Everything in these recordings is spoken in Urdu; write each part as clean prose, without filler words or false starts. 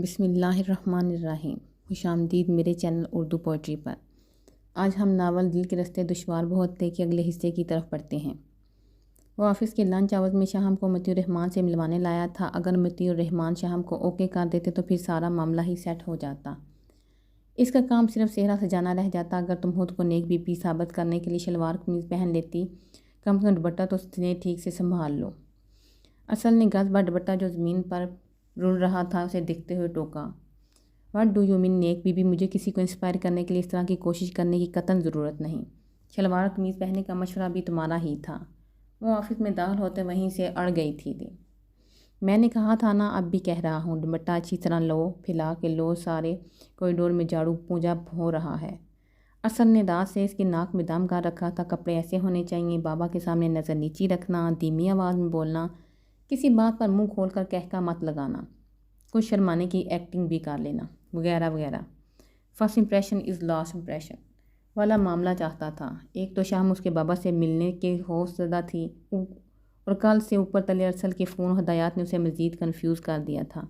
بسم اللہ الرحمن الرحیم۔ خوش آمدید میرے چینل اردو پوئٹری پر۔ آج ہم ناول دل کے رستے دشوار بہت تھے کے اگلے حصے کی طرف پڑھتے ہیں۔ وہ آفس کے لنچ آورز میں شاہم کو مطیع الرحمان سے ملوانے لایا تھا۔ اگر مطیع الرحمان شاہم کو اوکے کر دیتے تو پھر سارا معاملہ ہی سیٹ ہو جاتا۔ اس کا کام صرف صحرا سجانا رہ جاتا۔ اگر تم خود کو نیک بی پی ثابت کرنے کے لیے شلوار قمیض پہن لیتی، کم دوپٹہ تو ٹھیک سے سنبھال لو۔ اصل نے گز بھر دوپٹہ جو زمین پر رل رہا تھا اسے دیکھتے ہوئے ٹوکا، واٹ ڈو یو مین نیک بی بی؟ مجھے کسی کو انسپائر کرنے کے لیے اس طرح کی کوشش کرنے کی قطعاً ضرورت نہیں۔ شلوار قمیض پہننے کا مشورہ بھی تمہارا ہی تھا۔ وہ آفس میں داخل ہوتے وہیں سے اڑ گئی تھی۔ میں نے کہا تھا نا، اب بھی کہہ رہا ہوں، دوپٹہ اچھی طرح لو، پھیلا کے لو۔ سارے کوریڈور میں جھاڑو پونجا ہو رہا ہے۔ اصل نے دانت سے اس کی ناک میں دم کر رکھا تھا۔ کپڑے ایسے ہونے چاہیے، بابا کے سامنے نظر نیچی رکھنا، دھیمی آواز میں بولنا، کسی بات پر منہ کھول کر کہکا مت لگانا، کچھ شرمانے کی ایکٹنگ بھی کر لینا، وغیرہ وغیرہ۔ First impression is last impression والا معاملہ چاہتا تھا۔ ایک تو شام اس کے بابا سے ملنے کے خوف زدہ تھی، اور کل سے اوپر تلے ارسل کے فون و ہدایات نے اسے مزید کنفیوز کر دیا تھا۔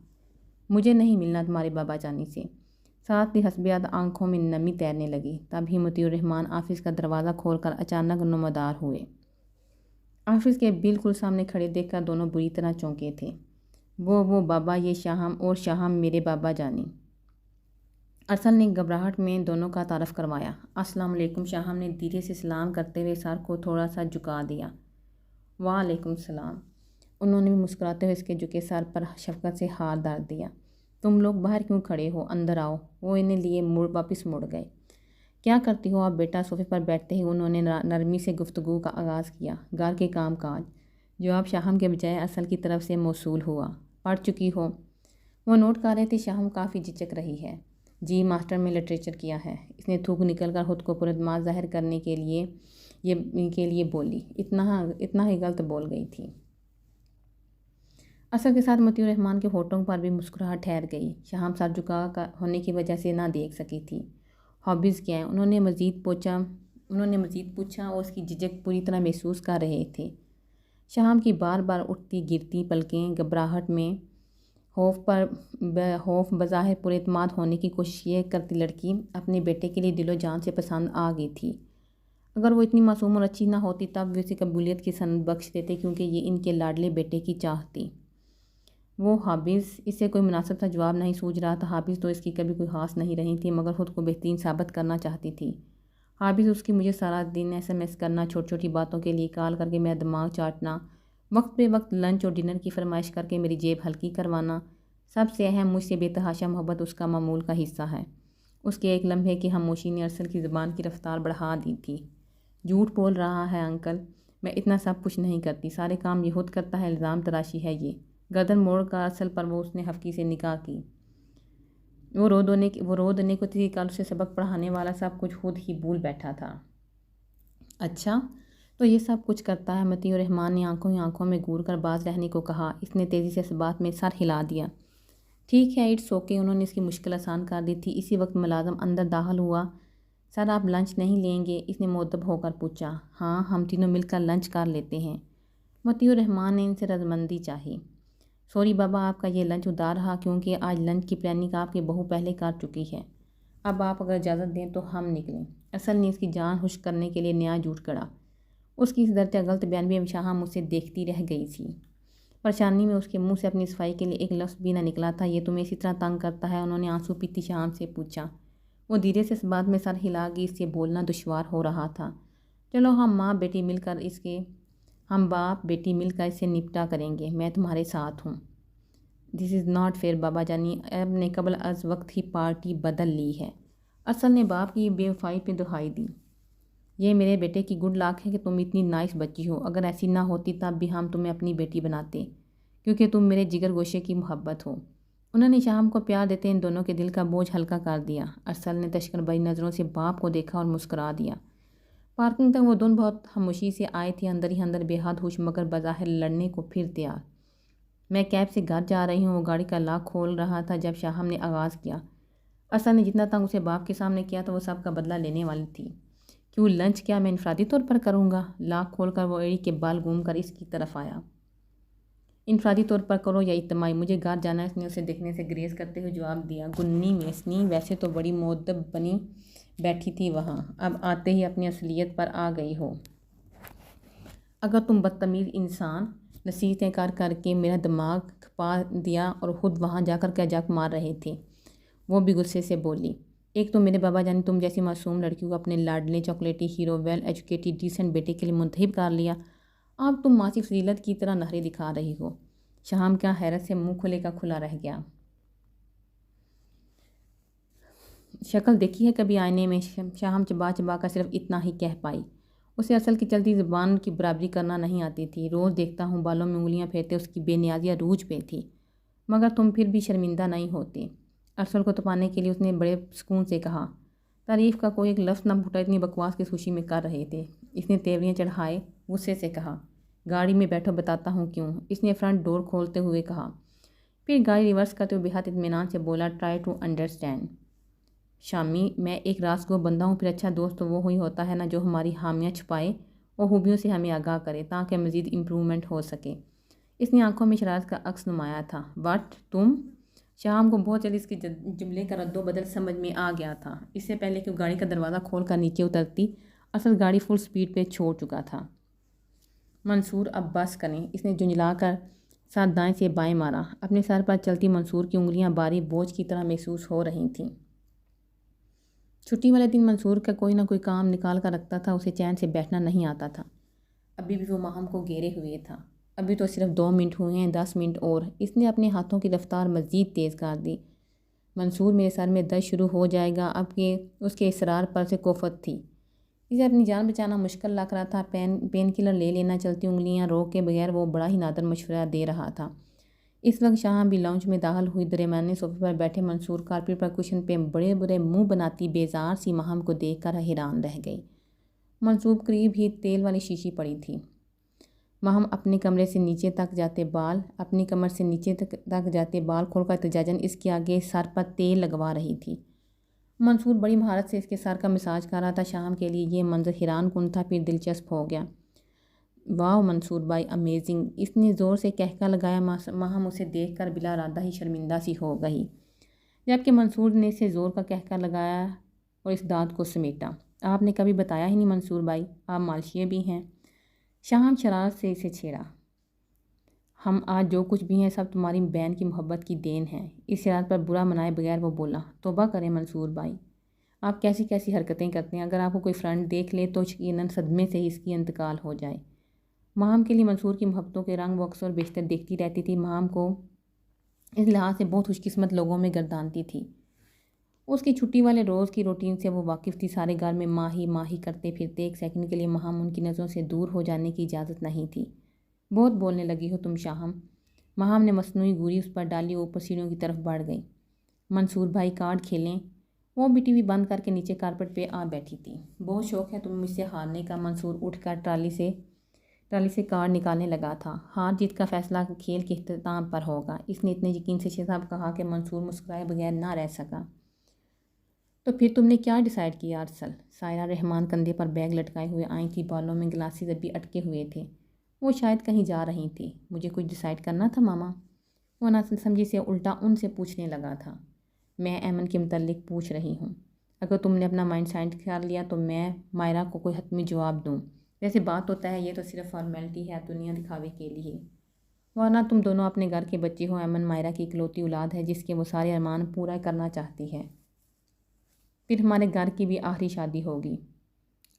مجھے نہیں ملنا تمہارے بابا جانی سے۔ ساتھ ہی حسبیات آنکھوں میں نمی تیرنے لگی۔ تب ہی مطیع الرحمان آفس کا دروازہ کھول کر اچانک نمودار ہوئے۔ آفس کے بالکل سامنے کھڑے دیکھ کر دونوں بری طرح چونکے تھے۔ وہ بابا، یہ شاہم، اور شاہم میرے بابا جانی۔ ارسل نے گھبراہٹ میں دونوں کا تعارف کروایا۔ السلام علیکم۔ شاہم نے دھیرے سے سلام کرتے ہوئے سر کو تھوڑا سا جھکا دیا۔ وعلیکم السلام۔ انہوں نے بھی مسکراتے ہوئے اس کے جھکے سر پر شفقت سے ہاتھ ڈال دیا۔ تم لوگ باہر کیوں کھڑے ہو؟ اندر آؤ۔ وہ انہیں لیے واپس مڑ گئے۔ کیا کرتی ہو آپ بیٹا؟ صوفے پر بیٹھتے ہی انہوں نے نرمی سے گفتگو کا آغاز کیا۔ گھر کے کام کاج۔ جواب شاہم کے بجائے ارسل کی طرف سے موصول ہوا۔ پڑھ چکی ہو؟ وہ نوٹ کر رہے تھے۔ شاہم کافی جھجک رہی ہے۔ جی ماسٹر میں لٹریچر کیا ہے۔ اس نے تھوک نکل کر خود کو پراعتماد ظاہر کرنے کے لیے بولی۔ اتنا ہی غلط بول گئی تھی۔ ارسل کے ساتھ مطیع الرحمان کے ہونٹوں پر بھی مسکراہٹ ٹھہر گئی۔ شاہم سر جھکا ہونے کی وجہ سے نہ دیکھ سکی تھی۔ ہابیز کیا ہیں؟ انہوں نے مزید پوچھا اور اس کی جھجک پوری طرح محسوس کر رہے تھے۔ شاہم کی بار بار اٹھتی گرتی پلکیں، گھبراہٹ میں خوف بظاہر پراعتماد ہونے کی کوشش یہ کرتی لڑکی اپنے بیٹے کے لیے دل و جان سے پسند آ گئی تھی۔ اگر وہ اتنی معصوم اور اچھی نہ ہوتی تب وہ اسے قبولیت کی سند بخش دیتے، کیونکہ یہ ان کے لاڈلے بیٹے کی چاہ تھی۔ وہ ہابیز، اس سے کوئی مناسب سا جواب نہیں سوچ رہا تھا۔ ہابیز تو اس کی کبھی کوئی خاص نہیں رہی تھی، مگر خود کو بہترین ثابت کرنا چاہتی تھی۔ ہابیز اس کی مجھے سارا دن SMS کرنا، چھوٹی چھوٹی باتوں کے لیے کال کر کے میرا دماغ چاٹنا، وقت پہ وقت لنچ اور ڈنر کی فرمائش کر کے میری جیب ہلکی کروانا، سب سے اہم مجھ سے بے تحاشا محبت اس کا معمول کا حصہ ہے۔ اس کے ایک لمحے کی خاموشی نے ارسل کی زبان کی رفتار بڑھا دی تھی۔ جھوٹ بول رہا ہے انکل، میں اتنا سب کچھ نہیں کرتی، سارے کام یہ خود کرتا ہے، الزام تراشی ہے یہ۔ گردن موڑ کر ارسل پر وہ اس نے ہفکی سے نگاہ کی۔ وہ رو دینے کو تھی، کل اسے سبق پڑھانے والا سب کچھ خود ہی بھول بیٹھا تھا۔ اچھا تو یہ سب کچھ کرتا ہے؟ مطیع الرحمان نے آنکھوں میں گور کر باز رہنے کو کہا۔ اس نے تیزی سے اس بات میں سر ہلا دیا۔ ٹھیک ہے، اٹس اوکے۔ انہوں نے اس کی مشکل آسان کر دی تھی۔ اسی وقت ملازم اندر داخل ہوا۔ سر آپ لنچ نہیں لیں گے؟ اس نے مؤدب ہو کر پوچھا۔ ہاں، ہم تینوں مل کر لنچ کر لیتے ہیں۔ مطیع الرحمان نے ان سے رضامندی چاہی۔ سوری بابا، آپ کا یہ لنچ ادھار رہا، کیونکہ آج لنچ کی پلاننگ آپ کی بہو پہلے کر چکی ہے۔ اب آپ اگر اجازت دیں تو ہم نکلیں۔ ارسل نے اس کی جان خشک کرنے کے لیے نیا جھوٹ گڑھا۔ اس کی اس درجہ غلط بیان شاہم اسے دیکھتی رہ گئی تھی۔ پریشانی میں اس کے منہ سے اپنی صفائی کے لیے ایک لفظ بھی نہ نکلا تھا۔ یہ تمہیں اسی طرح تنگ کرتا ہے؟ انہوں نے آنسو پیتی شاہم سے پوچھا۔ وہ دھیرے سے اس بات میں سر ہلا گئی، اس سے بولنا دشوار ہو رہا تھا۔ چلو ہم باپ بیٹی مل کر اسے نپٹا کریں گے، میں تمہارے ساتھ ہوں۔ دس از ناٹ فیئر بابا جانی، اب نے قبل از وقت ہی پارٹی بدل لی ہے۔ ارسل نے باپ کی بے وفائی پہ دہائی دی۔ یہ میرے بیٹے کی گڈ لاک ہے کہ تم اتنی نائس بچی ہو۔ اگر ایسی نہ ہوتی تب بھی ہم تمہیں اپنی بیٹی بناتے، کیونکہ تم میرے جگر گوشے کی محبت ہو۔ انہوں نے شاہم کو پیار دیتے ان دونوں کے دل کا بوجھ ہلکا کر دیا۔ ارسل نے تشکر بھری نظروں سے باپ کو دیکھا اور مسکرا دیا۔ پارکنگ تک وہ دونوں بہت خاموشی سے آئے تھے، اندر ہی اندر بے حد خوش مگر بظاہر لڑنے کو پھر تیار۔ میں کیب سے گھر جا رہی ہوں۔ وہ گاڑی کا لاک کھول رہا تھا جب شاہم نے آغاز کیا۔ ارسل نے جتنا تنگ اسے باپ کے سامنے کیا تو وہ سب کا بدلہ لینے والی تھی۔ کیوں لنچ کیا میں انفرادی طور پر کروں گا؟ لاک کھول کر وہ ایڑی کے بال گھوم کر اس کی طرف آیا۔ انفرادی طور پر کرو یا اجتماعی، مجھے گھر جانا ہے۔ اس نے اسے دیکھنے سے گریز کرتے ہوئے جواب دیا۔ گنی میسنی ویسے تو بڑی مؤدب بنی بیٹھی تھی وہاں، اب آتے ہی اپنی اصلیت پر آ گئی ہو۔ اگر تم بدتمیز انسان، نصیحتیں کر کر کے میرا دماغ کھپا دیا اور خود وہاں جا کر کیا جاک مار رہے تھے۔ وہ بھی غصے سے بولی۔ ایک تو میرے بابا جان نے تم جیسی معصوم لڑکی کو اپنے لاڈلے chocolaty hero well educated decent بیٹے کے لیے منتخب کر لیا، اب تم ماسی فضیلت کی طرح نخرے دکھا رہی ہو۔ شہام کیا حیرت سے منہ کھلے کا کھلا رہ گیا۔ شکل دیکھی ہے کبھی آئینے میں؟ شہام چبا چبا کر صرف اتنا ہی کہہ پائی۔ اسے اصل کی چلتی زبان کی برابری کرنا نہیں آتی تھی۔ روز دیکھتا ہوں بالوں میں انگلیاں پھیرتے اس کی بے نیازی عروج پہ تھی، مگر تم پھر بھی شرمندہ نہیں ہوتی۔ ارسل کو تپانے کے لیے اس نے بڑے سکون سے کہا۔ تعریف کا کوئی ایک لفظ نہ پھوٹا، اتنی بکواس کی خوشی میں کر رہے تھے۔ اس نے تیوریاں چڑھائے غصے سے کہا۔ گاڑی میں بیٹھو، بتاتا ہوں کیوں، اس نے فرنٹ ڈور کھولتے ہوئے کہا۔ پھر گاڑی ریورس کرتے ہوئے بہت اطمینان سے بولا، ٹرائی ٹو انڈرسٹینڈ شامی، میں ایک راست گو بندہ ہوں، پھر اچھا دوست تو وہ ہی ہوتا ہے نا جو ہماری خامیاں چھپائے اور خوبیوں سے ہمیں آگاہ کرے تاکہ مزید امپرومنٹ ہو سکے۔ اس نے آنکھوں میں شرارت کا عکس نمایا تھا۔ واٹ، تم؟ شام کو بہت جلدی اس کے جملے کا رد و بدل سمجھ میں آ گیا تھا۔ اس سے پہلے کہ وہ گاڑی کا دروازہ کھول کر نیچے اترتی، اصل گاڑی فل سپیڈ پہ چھوڑ چکا تھا۔ منصور، اب بس کریں، اس نے جھنجھلا کر ساتھ دائیں سے بائیں مارا۔ اپنے سر پر چلتی منصور کی انگلیاں بھاری بوجھ کی طرح محسوس ہو رہی تھیں۔ چھٹی والے دن منصور کا کوئی نہ کوئی کام نکال کر رکھتا تھا، اسے چین سے بیٹھنا نہیں آتا تھا۔ ابھی بھی وہ ماہم کو گھیرے ہوئے تھا۔ ابھی تو صرف 2 منٹ ہوئے ہیں، 10 منٹ اور۔ اس نے اپنے ہاتھوں کی رفتار مزید تیز کر دی۔ منصور، میرے سر میں درد شروع ہو جائے گا اب کہ اس کے اصرار پر سے کوفت تھی۔ اسے اپنی جان بچانا مشکل لگ رہا تھا۔ پین کلر لے لینا، چلتی انگلیاں روک کے بغیر وہ بڑا ہی نادر مشورہ دے رہا تھا۔ اس وقت شاہ بھی لاؤنج میں داخل ہوئی۔ درمیانے صوفے پر بیٹھے منصور کارپیٹ پر کشن پہ بڑے بڑے منہ بناتی بیزار سی ماہم کو دیکھ کر حیران رہ گئی۔ منصور قریب ہی تیل والی شیشی پڑی تھی۔ ماہم اپنے کمر سے نیچے تک جاتے بال کھول کر احتجاجاً اس کے آگے سر پر تیل لگوا رہی تھی۔ منصور بڑی مہارت سے اس کے سر کا مساج کر رہا تھا۔ شام کے لیے یہ منظر حیران کن تھا، پھر دلچسپ ہو گیا۔ واو منصور بھائی، امیزنگ، اس نے زور سے کہکا لگایا۔ ماہم اسے دیکھ کر بلا ارادہ ہی شرمندہ سی ہو گئی، جبکہ منصور نے اسے زور کا کہکا لگایا اور اس داد کو سمیٹا۔ آپ نے کبھی بتایا ہی نہیں منصور بھائی، آپ مالشیے بھی ہیں۔ شام شرارت سے اسے چھیڑا۔ ہم آج جو کچھ بھی ہیں سب تمہاری بہن کی محبت کی دین ہے۔ اس شرارت پر برا منائے بغیر وہ بولا، توبہ کریں منصور بھائی، آپ کیسی کیسی حرکتیں کرتے ہیں، اگر آپ کو کوئی فرینڈ دیکھ لے تو یقیناً صدمے سے ہی اس کی انتقال ہو جائے۔ ماہم کے لیے منصور کی محبتوں کے رنگ وہ اکثر بیشتر دیکھتی رہتی تھی۔ ماہم کو اس لحاظ سے بہت خوش قسمت لوگوں میں گردانتی تھی۔ اس کی چھٹی والے روز کی روٹین سے وہ واقف تھی۔ سارے گھر میں ماہی ماہی کرتے پھرتے، ایک سیکنڈ کے لیے ماہم ان کی نظروں سے دور ہو جانے کی اجازت نہیں تھی۔ بہت بولنے لگی ہو تم شاہم، ماہم نے مصنوعی گوری اس پر ڈالی، اوپر سیڑھیوں کی طرف بڑھ گئی۔ منصور بھائی کارڈ کھیلیں؟ وہ بھی ٹی وی بند کر کے نیچے کارپٹ پہ آ بیٹھی تھی۔ بہت شوق ہے تمہیں مجھ سے ہارنے کا؟ منصور اٹھ کر ٹرالی سے کارڈ نکالنے لگا تھا۔ ہار جیت کا فیصلہ کھیل کے اختتام پر ہوگا، اس نے اتنے یقین سے شہزاب کہا کہ منصور مسکرائے بغیر نہ رہ سکا۔ تو پھر تم نے کیا ڈیسائیڈ کیا ارسل؟ سائرہ رحمان کندھے پر بیگ لٹکائے ہوئے آئی تھی، بالوں میں گلاسز ابھی اٹکے ہوئے تھے۔ وہ شاید کہیں جا رہی تھی۔ مجھے کچھ ڈیسائیڈ کرنا تھا ماما، وہ نہ سمجھی سے الٹا ان سے پوچھنے لگا تھا۔ میں ایمن کے متعلق پوچھ رہی ہوں۔ اگر تم نے اپنا مائنڈ سیٹ کر لیا تو میں مائرہ کو کوئی حتمی جواب دوں۔ ویسے بات ہوتا ہے، یہ تو صرف فارمیلٹی ہے، دنیا دکھاوے کے لیے، ورنہ تم دونوں اپنے گھر کے بچے ہو۔ ایمن مائرہ کی اکلوتی اولاد ہے جس کے وہ سارے ارمان پورا کرنا چاہتی ہے۔ پھر ہمارے گھر کی بھی آخری شادی ہوگی۔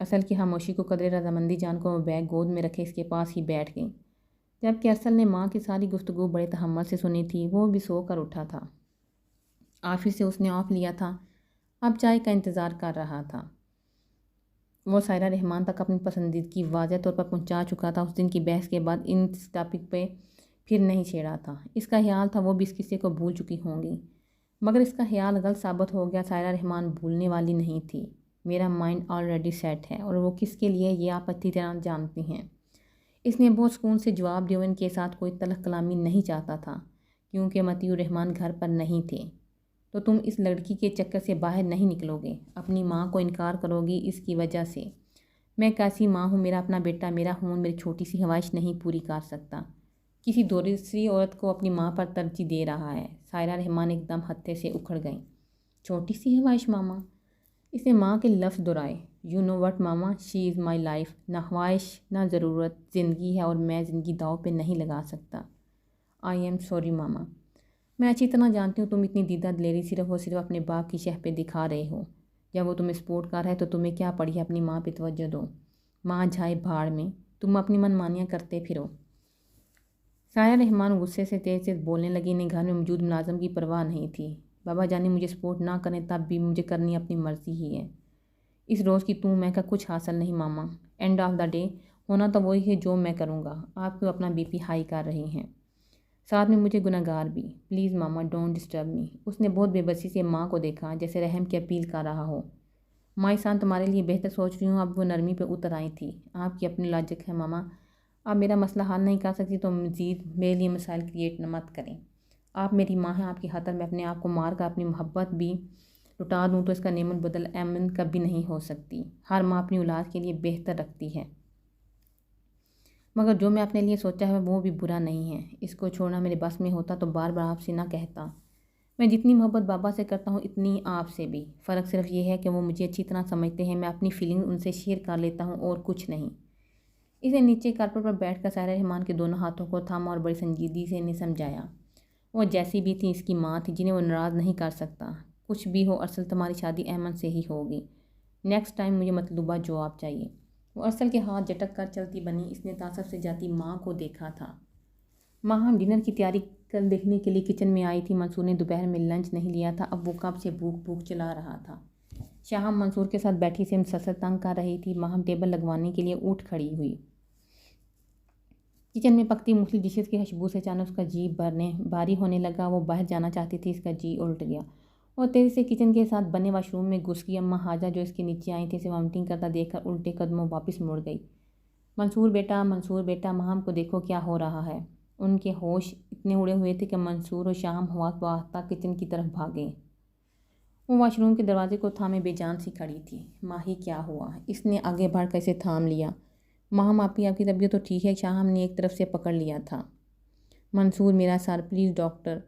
اصل کی خاموشی کو قدرے رضامندی جان کو وہ بیگ گود میں رکھے اس کے پاس ہی بیٹھ گئی، جبکہ ارسل نے ماں کی ساری گفتگو بڑے تحمل سے سنی تھی۔ وہ بھی سو کر اٹھا تھا، آفس سے اس نے آف لیا تھا، اب چائے کا انتظار کر رہا تھا۔ وہ سائرہ رحمان تک اپنی پسندیدگی واضح طور پر پہنچا چکا تھا۔ اس دن کی بحث کے بعد اس ٹاپک پہ پھر نہیں چھیڑا تھا۔ اس کا خیال تھا وہ بھی اس قصے کو بھول چکی ہوں گی، مگر اس کا خیال غلط ثابت ہو گیا۔ سائرہ رحمان بھولنے والی نہیں تھی۔ میرا مائنڈ آلریڈی سیٹ ہے، اور وہ کس کے لیے یہ آپ اچھی طرح جانتی ہیں۔ اس نے بہت سکون سے جواب دیا۔ وہ ان کے ساتھ کوئی تلخ کلامی نہیں چاہتا تھا، کیونکہ مطیع الرحمان گھر پر نہیں تھے۔ تو تم اس لڑکی کے چکر سے باہر نہیں نکلو گے، اپنی ماں کو انکار کرو گی اس کی وجہ سے؟ میں کیسی ماں ہوں؟ میرا اپنا بیٹا میرا خون میری چھوٹی سی خواہش نہیں پوری کر سکتا؟ کسی دوسری عورت کو اپنی ماں پر ترجیح دے رہا ہے۔ سائرہ رحمان ایک دم ہتھے سے اکھڑ گئیں۔ چھوٹی سی ہے خواہش ماما، اس نے ماں کے لفظ دہرائے۔ You know what mama, she is my life. نہ خواہش نہ ضرورت، زندگی ہے اور میں زندگی داؤ پہ نہیں لگا سکتا۔ آئی ایم سوری ماما، میں اچھی طرح جانتی ہوں تم اتنی دیدہ دلیری صرف اور صرف اپنے باپ کی شہ پہ دکھا رہے ہو۔ جب وہ تمہیں سپورٹ کر رہا ہے تو تمہیں کیا پڑی ہے اپنی ماں پہ توجہ دو۔ ماں جائے بھاڑ میں، تم اپنی من مانیاں کرتے پھرو۔ سائرہ رحمان غصے سے تیز تیز بولنے لگی۔ انہیں گھر میں موجود ملازم کی پرواہ نہیں تھی۔ بابا جانی مجھے سپورٹ نہ کریں تب بھی مجھے کرنی اپنی مرضی ہی ہے۔ اس روز کی توں میں کا کچھ حاصل نہیں ماما۔ اینڈ آف دا ڈے ہونا تو وہی ہے جو میں کروں گا۔ آپ کیوں اپنا بی پی ہائی کر رہی ہیں؟ ساتھ میں مجھے گناہگار بھی۔ پلیز ماما ڈونٹ ڈسٹرب می۔ اس نے بہت بے بسی سے ماں کو دیکھا، جیسے رحم کی اپیل کر رہا ہو۔ ماں احسان تمہارے لیے بہتر سوچ رہی ہوں۔ اب وہ نرمی پہ اتر آئی تھی۔ آپ کی اپنی لاجک ہے ماما، آپ میرا مسئلہ حل نہیں کر سکتی تو مزید میرے لیے مسائل کریٹ مت کریں۔ آپ میری ماں ہیں، آپ کی خاطر میں اپنے آپ کو مار کر اپنی محبت بھی لٹا دوں تو اس کا نعمت بدل امن کبھی نہیں ہو سکتی۔ ہر ماں اپنی اولاد کے لیے بہتر رکھتی ہے، مگر جو میں اپنے لیے سوچا ہے وہ بھی برا نہیں ہے۔ اس کو چھوڑنا میرے بس میں ہوتا تو بار بار آپ سے نہ کہتا۔ میں جتنی محبت بابا سے کرتا ہوں اتنی آپ سے بھی۔ فرق صرف یہ ہے کہ وہ مجھے اچھی طرح سمجھتے ہیں، میں اپنی فیلنگ ان سے شیئر کر لیتا ہوں اور کچھ نہیں۔ اسے نیچے کارپیٹ پر بیٹھ کر سائرہ رحمان کے دونوں ہاتھوں کو تھاما اور بڑی سنجیدگی سے انہیں سمجھایا۔ وہ جیسی بھی تھی اس کی ماں تھی جنہیں وہ ناراض نہیں کر سکتا۔ کچھ بھی ہو ارسل تمہاری شادی احمد سے ہی ہوگی۔ نیکسٹ ٹائم مجھے مطلوبہ جواب چاہیے۔ وہ ارسل کے ہاتھ جھٹک کر چلتی بنی۔ اس نے تعصب سے جاتی ماں کو دیکھا تھا۔ ماں ہم ڈنر کی تیاری کر دیکھنے کے لیے کچن میں آئی تھی۔ منصور نے دوپہر میں لنچ نہیں لیا تھا، اب وہ کب سے بھوک چلا رہا تھا۔ شاہم منصور کے ساتھ بیٹھی سے مسلسل تنگ کر رہی تھی۔ ماہم ٹیبل لگوانے کے لیے اٹھ کھڑی ہوئی۔ کچن میں پکتی مختلف ڈشز کی خوشبو سے اچانک اس کا جی بھاری ہونے لگا۔ وہ باہر جانا چاہتی تھی، اس کا جی الٹ گیا۔ وہ تیزی سے کچن کے ساتھ بنے واش روم میں گھس گئی۔ اماں حاجہ جو اس کے نیچے آئی تھی اسے وامٹنگ کرتا دیکھ کر الٹے قدموں واپس مڑ گئی۔ منصور بیٹا، ماہم کو دیکھو کیا ہو رہا ہے۔ ان کے ہوش اتنے اڑے ہوئے تھے کہ منصور اور شاہم ہوا بہتا کچن کی طرف بھاگے۔ وہ واش روم کے دروازے کو تھامے بے جان سی کھڑی تھی۔ ماہی کیا ہوا؟ اس نے آگے بڑھ کر اسے تھام لیا۔ ماہم آپ کی طبیعت تو ٹھیک ہے؟ شاہم نے ایک طرف سے پکڑ لیا تھا۔ منصور میرا سر پلیز ڈاکٹر۔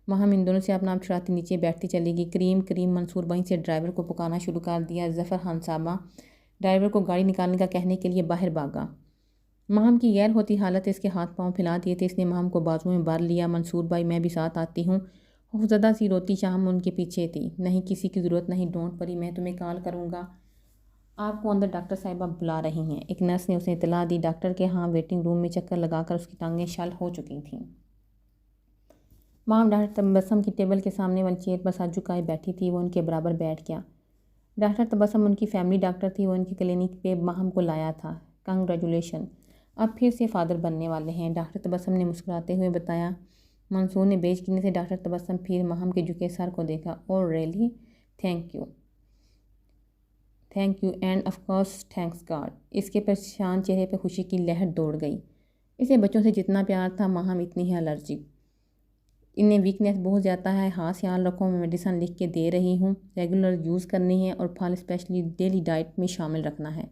ماہم ان دونوں سے اپنا آپ چھڑاتی نیچے بیٹھتی چلی گئی۔ کریم منصور وہیں سے ڈرائیور کو پکارنا شروع کر دیا۔ ظفر ہنسابہ ڈرائیور کو گاڑی نکالنے کا کہنے کے لیے باہر بھاگا۔ ماہم کی غیر ہوتی حالت اس کے ہاتھ پاؤں پھیلا دیے تھے۔ اس نے ماہم کو بازو میں بھر لیا۔ منصور بھائی میں بھی ساتھ آتی ہوں۔ خوفزدہ سی روتی شاہم ان کے پیچھے تھی۔ نہیں کسی کی ضرورت نہیں، ڈونٹ وری، میں تمہیں کال کروں گا۔ آپ کو اندر ڈاکٹر صاحبہ بلا رہی ہیں۔ ایک نرس نے اسے اطلاع دی۔ ڈاکٹر کے ہاں ویٹنگ روم میں چکر لگا کر اس کی ٹانگیں شل ہو چکی تھیں۔ ماہم ڈاکٹر تبسم کی ٹیبل کے سامنے والی چیئر پر سر جھکائے بیٹھی تھی۔ وہ ان کے برابر بیٹھ گیا۔ ڈاکٹر تبسم ان کی فیملی ڈاکٹر تھی۔ وہ ان کی کلینک پہ ماہم کو لایا تھا۔ کنگریچولیشن، اب پھر سے فادر بننے والے ہیں، ڈاکٹر تبسم نے مسکراتے ہوئے بتایا۔ منصور نے بیج کرنے سے ڈاکٹر تبسم پھر ماہم کے جھکے سر کو دیکھا۔ اور really thank you and of course thanks god. اس کے پریشان چہرے پہ خوشی کی لہر دوڑ گئی۔ اسے بچوں سے جتنا پیار تھا، ماہم اتنی ہے الرجک۔ انہیں ویکنیس بہت زیادہ ہے۔ خاص خیال رکھو، میں میڈیسن لکھ کے دے رہی ہوں، ریگولر یوز کرنی ہے اور پھل اسپیشلی ڈیلی ڈائٹ میں شامل رکھنا ہے۔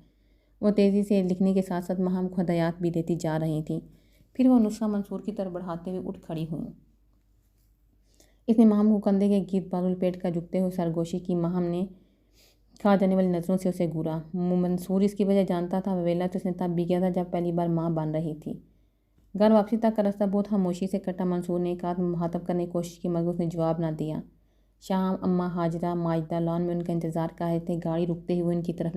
وہ تیزی سے لکھنے کے ساتھ ساتھ ماہم کو ہدایات بھی دیتی جا رہی تھیں۔ پھر وہ نسخہ منصور کی طرف بڑھاتے ہوئے اٹھ کھڑی ہوئیں۔ اس نے ماہم کو کندھے کے گرد بازو لپیٹ کر جھکتے ہوئے سرگوشی کی۔ ماہم نے کھا جانے والی نظروں سے اسے گھورا۔ منصور اس کی وجہ جانتا تھا، ویلا تو اس نے تب بھی کیا تھا جب پہلی بار ماں بن رہی تھی۔ گھر واپسی تک کا راستہ بہت خاموشی سے کٹا۔ منصور نے ایک آدھ مخاطب کرنے کی کوشش کی مگر اس نے جواب نہ دیا۔ شام، اماں ہاجرہ، ماجدہ لان میں ان کا انتظار کر رہے تھے۔ گاڑی رکتے ہوئے ان کی طرف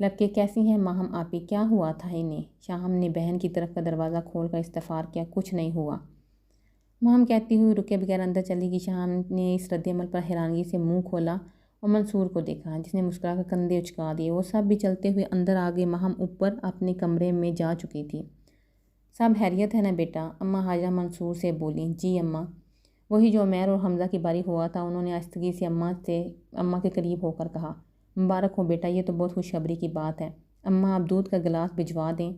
لپکے کیسی ہیں ماہم آپی؟ کیا ہوا تھا انہیں؟ شاہم نے بہن کی طرف کا دروازہ کھول کر استفسار کیا۔ کچھ نہیں ہوا، ماہم کہتی ہوئی رکے بغیر اندر چلی گئی۔ شاہم نے اس رد عمل پر حیرانگی سے منہ کھولا اور منصور کو دیکھا جس نے مسکرا کر کندھے اچکا دیے۔ وہ سب بھی چلتے ہوئے اندر آ گئے۔ ماہم اوپر اپنے کمرے میں جا چکی تھی۔ سب خیریت ہے نا بیٹا؟ اماں حاجرہ منصور سے بولیں۔ جی اماں، وہی جو عمیر اور حمزہ کی باری ہوا تھا، انہوں نے آہستگی سے اماں کے قریب ہو کر کہا۔ مبارک ہو بیٹا، یہ تو بہت خوشخبری کی بات ہے۔ اماں آپ دودھ کا گلاس بھجوا دیں،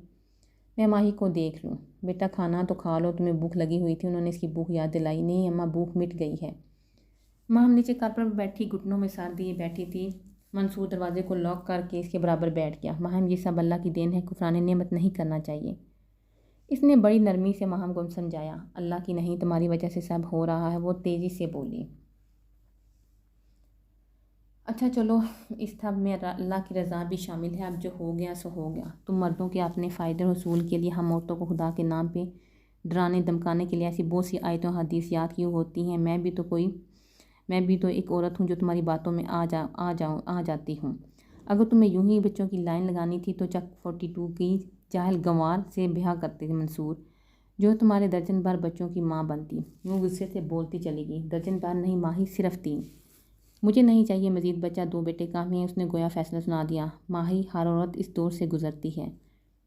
میں ماہی کو دیکھ لوں۔ بیٹا کھانا تو کھا لو، تمہیں بھوک لگی ہوئی تھی۔ انہوں نے اس کی بھوک یاد دلائی۔ نہیں اماں، بھوک مٹ گئی ہے۔ ماہم نیچے کارپیٹ پر بیٹھی گھٹنوں میں سر دیے بیٹھی تھی۔ منصور دروازے کو لاک کر کے اس کے برابر بیٹھ گیا۔ ماہم یہ سب اللہ کی دین ہے، کفران نعمت نہیں کرنا چاہیے۔ اس نے بڑی نرمی سے ماہم کو سمجھایا۔ اللہ کی نہیں، تمہاری وجہ سے سب ہو رہا ہے، وہ تیزی سے بولی۔ اچھا چلو، اس سب میں اللہ کی رضا بھی شامل ہے، اب جو ہو گیا سو ہو گیا۔ تم مردوں کے اپنے فائدے حصول کے لیے ہم عورتوں کو خدا کے نام پہ ڈرانے دھمکانے کے لیے ایسی بہت سی آیتیں و حدیث یاد کیوں ہوتی ہیں؟ میں بھی تو ایک عورت ہوں جو تمہاری باتوں میں آ جاتی ہوں۔ اگر تمہیں یوں ہی بچوں کی لائن لگانی تھی تو چک 42 کی جاہل گنوار سے بیاہ کرتے منصور، جو تمہارے درجن بھر بچوں کی ماں بنتی۔ وہ غصے سے بولتی چلی گئی، درجن بھر نہیں ماہی، صرف 3۔ مجھے نہیں چاہیے مزید بچہ، 2 بیٹے کافی ہیں۔ اس نے گویا فیصلہ سنا دیا۔ ماہی، ہر عورت اس دور سے گزرتی ہے،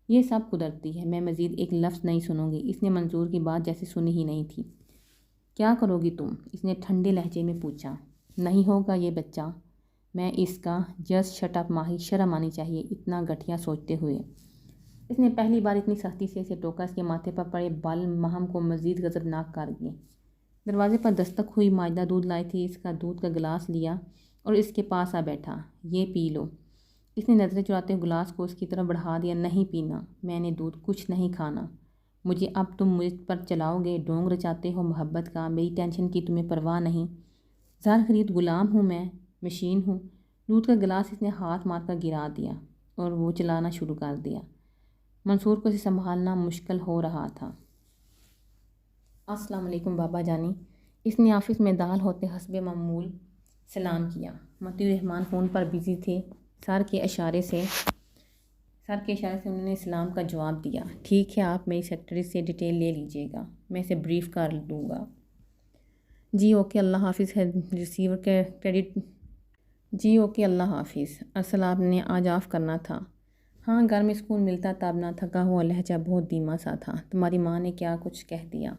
یہ سب قدرتی ہے، میں مزید ایک لفظ نہیں سنوں گی۔ اس نے منصور کی بات جیسے سنی ہی نہیں تھی۔ کیا کرو گی تم؟ اس نے ٹھنڈے لہجے میں پوچھا۔ نہیں ہوگا یہ بچہ، میں اس کا جسٹ شٹ اپ ماہی، شرم آنی چاہیے اتنا گھٹیا سوچتے ہوئے۔ اس نے پہلی بار اتنی سختی سے اسے ٹوکا، اس کے ماتھے پر پڑے بال ماہم کو مزید غضبناک کر گئے۔ دروازے پر دستک ہوئی، ماجدہ دودھ لائی تھی، اس کا دودھ کا گلاس لیا اور اس کے پاس آ بیٹھا۔ یہ پی لو۔ اس نے نظریں چراتے ہوئے گلاس کو اس کی طرف بڑھا دیا۔ نہیں پینا، میں نے دودھ کچھ نہیں کھانا مجھے۔ اب تم مجھ پر چلاؤ گے، ڈھونگ رچاتے ہو محبت کا، میری ٹینشن کی تمہیں پرواہ نہیں۔ زر خرید غلام ہوں میں، مشین ہوں۔ دودھ کا گلاس اس نے ہاتھ مار کر گرا دیا اور وہ چلانا شروع کر دیا۔ منصور کو اسے سنبھالنا مشکل ہو رہا تھا۔ السلام علیکم بابا جانی، اس نے آفس میں داخل ہوتے حسب معمول سلام کیا۔ متی الرحمن فون پر بزی تھے۔ سر کے اشارے سے انہوں نے سلام کا جواب دیا۔ ٹھیک ہے، آپ میری سیکرٹری سے ڈیٹیل لے لیجئے گا، میں اسے بریف کر دوں گا۔ جی اوکے، اللہ حافظ ہے ریسیور کے کریڈٹ۔ جی اوکے، اللہ حافظ۔ ارسل آپ نے آج آف کرنا تھا؟ ہاں، گھر میں سکون ملتا تب نہ، تھکا ہوا لہجہ بہت دھیما سا تھا۔ تمہاری ماں نے کیا کچھ کہہ دیا؟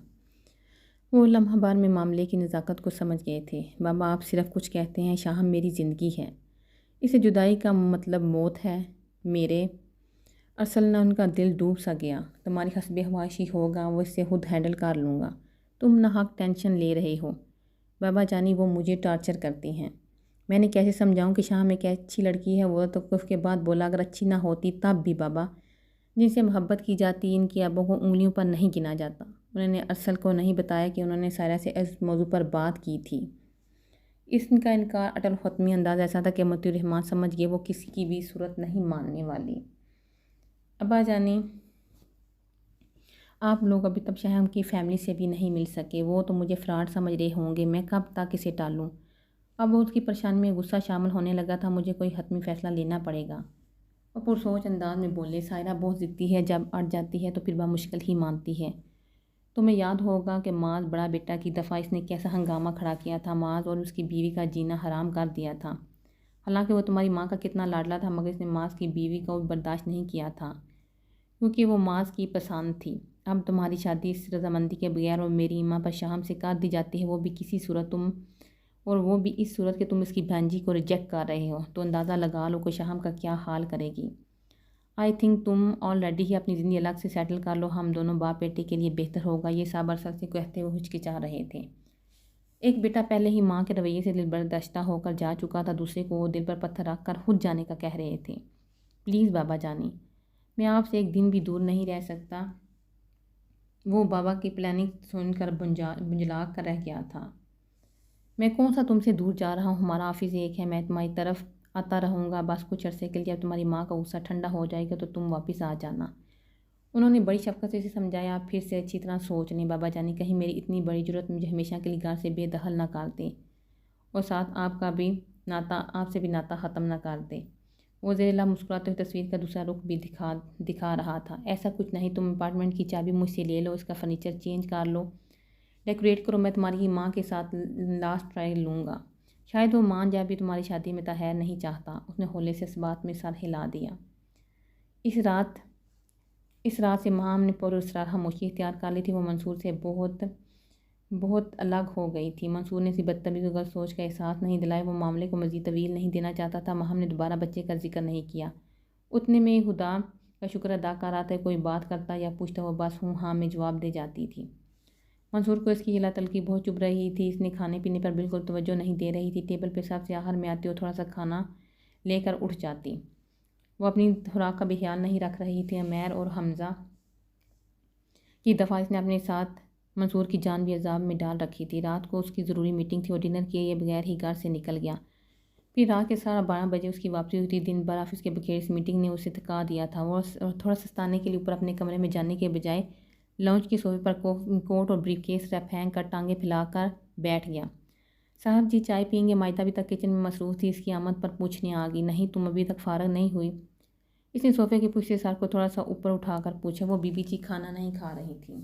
وہ لمحہ بھر میں معاملے کی نزاکت کو سمجھ گئے تھے۔ بابا آپ صرف کچھ کہتے ہیں، شاہم میری زندگی ہے، اسے جدائی کا مطلب موت ہے میرے۔ ارسل نہ، ان کا دل ڈوب سا گیا۔ تمہاری حسب خواہشی ہوگا، وہ اسے خود ہینڈل کر لوں گا، تم ناحق ٹینشن لے رہے ہو۔ بابا جانی، وہ مجھے ٹارچر کرتے ہیں، میں نے کیسے سمجھاؤں کہ شاہم ایک اچھی لڑکی ہے؟ وہ توقف کے بعد بولا، اگر اچھی نہ ہوتی تب بھی بابا، جن سے محبت کی جاتی ان کے ابوں کو انگلیوں پر نہیں گنا جاتا۔ انہوں نے ارسل کو نہیں بتایا کہ انہوں نے سائرہ سے اس موضوع پر بات کی تھی۔ اس کا انکار اٹل حتمی انداز ایسا تھا کہ متی الرحمن سمجھ گئے وہ کسی کی بھی صورت نہیں ماننے والی۔ ابا جانی، آپ لوگ ابھی تک شاہم کی فیملی سے بھی نہیں مل سکے، وہ تو مجھے فراڈ سمجھ رہے ہوں گے، میں کب تک اسے ٹالوں؟ اب وہ اس کی پریشانی میں غصہ شامل ہونے لگا تھا۔ مجھے کوئی حتمی فیصلہ لینا پڑے گا۔ اور پرسوچ انداز میں بولے، سائرہ بہت ضدی ہے، جب اڑ جاتی ہے تو پھر بمشکل ہی مانتی ہے۔ تمہیں یاد ہوگا کہ معاذ بڑا بیٹا کی دفعہ اس نے کیسا ہنگامہ کھڑا کیا تھا، معاذ اور اس کی بیوی کا جینا حرام کر دیا تھا۔ حالانکہ وہ تمہاری ماں کا کتنا لاڈلا تھا، مگر اس نے معاذ کی بیوی کو برداشت نہیں کیا تھا، کیونکہ وہ معاذ کی پسند تھی۔ اب تمہاری شادی اس رضامندی کے بغیر اور میری اماں پر شاہم سے کر دی جاتی ہے، وہ بھی اس صورت کہ تم اس کی بھانجی کو ریجیکٹ کر رہے ہو، تو اندازہ لگا لو کہ شاہم کا کیا حال کرے گی۔ آئی تھنک تم آلریڈی ہی اپنی زندگی الگ سے سیٹل کر لو، ہم دونوں باپ بیٹے کے لیے بہتر ہوگا۔ یہ سب ارسل سے کہتے ہوئے ہچکچا رہے تھے۔ ایک بیٹا پہلے ہی ماں کے رویے سے دل برداشتہ ہو کر جا چکا تھا، دوسرے کو وہ دل پر پتھر رکھ کر خود جانے کا کہہ رہے تھے۔ پلیز بابا جانی، میں آپ سے ایک دن بھی دور نہیں رہ سکتا۔ وہ بابا کی پلاننگ سن کر بنجلا کر رہ گیا تھا۔ میں کون سا تم سے دور جا رہا ہوں، ہمارا آفس ایک ہے، میں تمہاری طرف آتا رہوں گا، بس کچھ عرصے کے لیے۔ اب تمہاری ماں کا غصہ ٹھنڈا ہو جائے گا تو تم واپس آ جانا۔ انہوں نے بڑی شفقت سے اسے سمجھایا۔ آپ پھر سے اچھی طرح سوچ لیں بابا جانی، کہیں میری اتنی بڑی ضرورت مجھے ہمیشہ کے لیے گھر سے بے دخل نہ کر دے اور ساتھ آپ سے بھی ناطہ ختم نہ کر دے۔ وہ زیر لب مسکراتے ہوئے تصویر کا دوسرا رخ بھی دکھا رہا تھا۔ ایسا کچھ نہیں، تم اپارٹمنٹ کی چابی مجھ سے لے لو، اس کا فرنیچر چینج کر لو، ڈیکوریٹ کرو، میں تمہاری ہی ماں کے ساتھ لاسٹ ٹرائی لوں گا۔ شاید وہ مان جائے بھی، تمہاری شادی میں تاخیر نہیں چاہتا۔ اس نے ہولے سے اس بات میں سر ہلا دیا۔ اس رات سے ماہم نے پر اسرار خاموشی اختیار کر لی تھی۔ وہ منصور سے بہت الگ ہو گئی تھی۔ منصور نے اسی بدتمیز و غلط سوچ کا احساس نہیں دلایا، وہ معاملے کو مزید طویل نہیں دینا چاہتا تھا۔ ماہم نے دوبارہ بچے کا ذکر نہیں کیا۔ اتنے میں خدا کا شکر ادا کر رہا تھا، کوئی بات کرتا یا پوچھتا وہ بس ہوں ہاں میں جواب دے جاتی تھی۔ منصور کو اس کی ہلا تلکی بہت چبھ رہی تھی۔ اس نے کھانے پینے پر بالکل توجہ نہیں دے رہی تھی۔ ٹیبل پہ سب سے آخر میں آتی اور تھوڑا سا کھانا لے کر اٹھ جاتی۔ وہ اپنی خوراک کا بھی خیال نہیں رکھ رہی تھی۔ عمیر اور حمزہ کی دفعہ اس نے اپنے ساتھ منصور کی جان بھی عذاب میں ڈال رکھی تھی۔ رات کو اس کی ضروری میٹنگ تھی اور ڈنر کیے بغیر ہی گھر سے نکل گیا۔ پھر رات کے 12:30 بجے اس کی واپسی ہوئی تھی۔ دن بھر آفس کے بغیر اس میٹنگ نے اسے تھکا دیا تھا اور تھوڑا سستانے کے لیے اوپر اپنے کمرے میں جانے کے بجائے لاؤنج کے صوفے پر کوٹ اور بریف کیس پھینک کر ٹانگیں پھیلا کر بیٹھ گیا۔ صاحب جی چائے پئیں گے؟ مائدہ ابھی تک کچن میں مصروف تھی، اس کی آمد پر پوچھنے آ گئی۔ نہیں، تم ابھی تک فارغ نہیں ہوئی؟ اس نے صوفے کے پشت سے سر کو تھوڑا سا اوپر اٹھا کر پوچھا۔ وہ بی بی جی کھانا نہیں کھا رہی تھی۔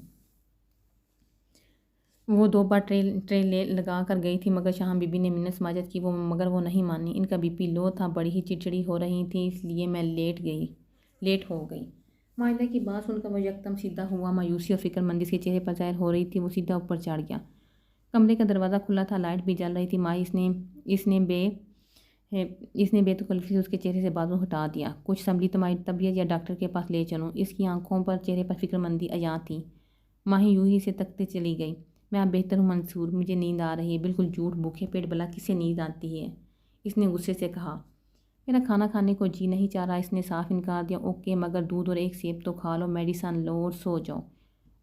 وہ 2 بار ٹرے لگا کر گئی تھی مگر شاہم بی بی نے منت سماجت کی مگر وہ نہیں مانی۔ ان کا بی پی لو تھا، بڑی ہی چڑچڑی ہو رہی تھی، اس لیے میں لیٹ ہو گئی۔ مائدہ کی بات سن کر وہ یکدم سیدھا ہوا۔ مایوسی اور فکر مندی اس کے چہرے پر ظاہر ہو رہی تھی۔ وہ سیدھا اوپر چڑھ گیا۔ کمرے کا دروازہ کھلا تھا، لائٹ بھی جل رہی تھی۔ مائی اس نے بے تکلفی سے اس کے چہرے سے بازو ہٹا دیا۔ کچھ سنبھلی تمہاری طبیعت یا ڈاکٹر کے پاس لے چلوں؟ اس کی آنکھوں پر چہرے پر فکر مندی عیاں تھی۔ ماہی یوں ہی سے تکتے چلی گئی۔ میں اب بہتر ہوں منصور، مجھے نیند آ رہی ہے۔ بالکل جھوٹ، بھوکے پیٹ بھلا کسے نیند آتی ہے؟ اس نے غصے سے کہا۔ میرا کھانا کھانے کو جی نہیں چاہ رہا، اس نے صاف انکار دیا۔ اوکے، مگر دودھ اور ایک سیب تو کھا لو، میڈیسن لو اور سو جاؤ۔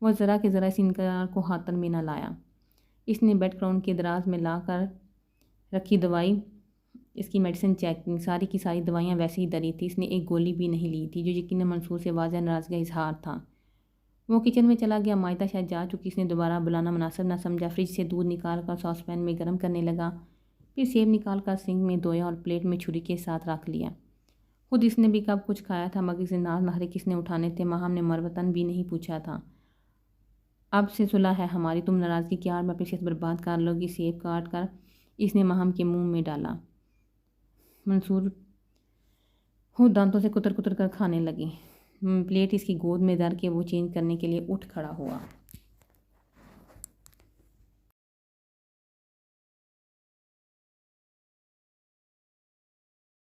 وہ ذرا کہ ذرا اس انکار کو خاطر میں نہ لایا۔ اس نے بیڈ کراؤن کے دراز میں لا کر رکھی دوائی، اس کی میڈیسن چیکنگ، ساری کی ساری دوائیاں ویسے ہی دری تھی۔ اس نے ایک گولی بھی نہیں لی تھی، جو یقیناً منصور سے واضح ناراضگی کا اظہار تھا۔ وہ کچن میں چلا گیا۔ مائدہ شاید جا چکی، اس نے دوبارہ بلانا مناسب نہ سمجھا۔ فریج سے دودھ نکال کر ساس پین میں گرم کرنے لگا، پھر سیب نکال کر سنک میں دھویا اور پلیٹ میں چھری کے ساتھ رکھ لیا۔ خود اس نے بھی کب کچھ کھایا تھا مگر اسے ناز نخرے کس نے اٹھانے تھے؟ ماہم نے مروتاً بھی نہیں پوچھا تھا۔ اب سے صلح ہے ہماری، تم ناراضگی کی آڑ میں اپنی صحت برباد کر لو گی۔ سیب کاٹ کر اس نے ماہم کے منہ میں ڈالا۔ منصور خود دانتوں سے کتر کتر کر کھانے لگی۔ پلیٹ اس کی گود میں دھر کے وہ چینج کرنے کے لیے اٹھ کھڑا ہوا۔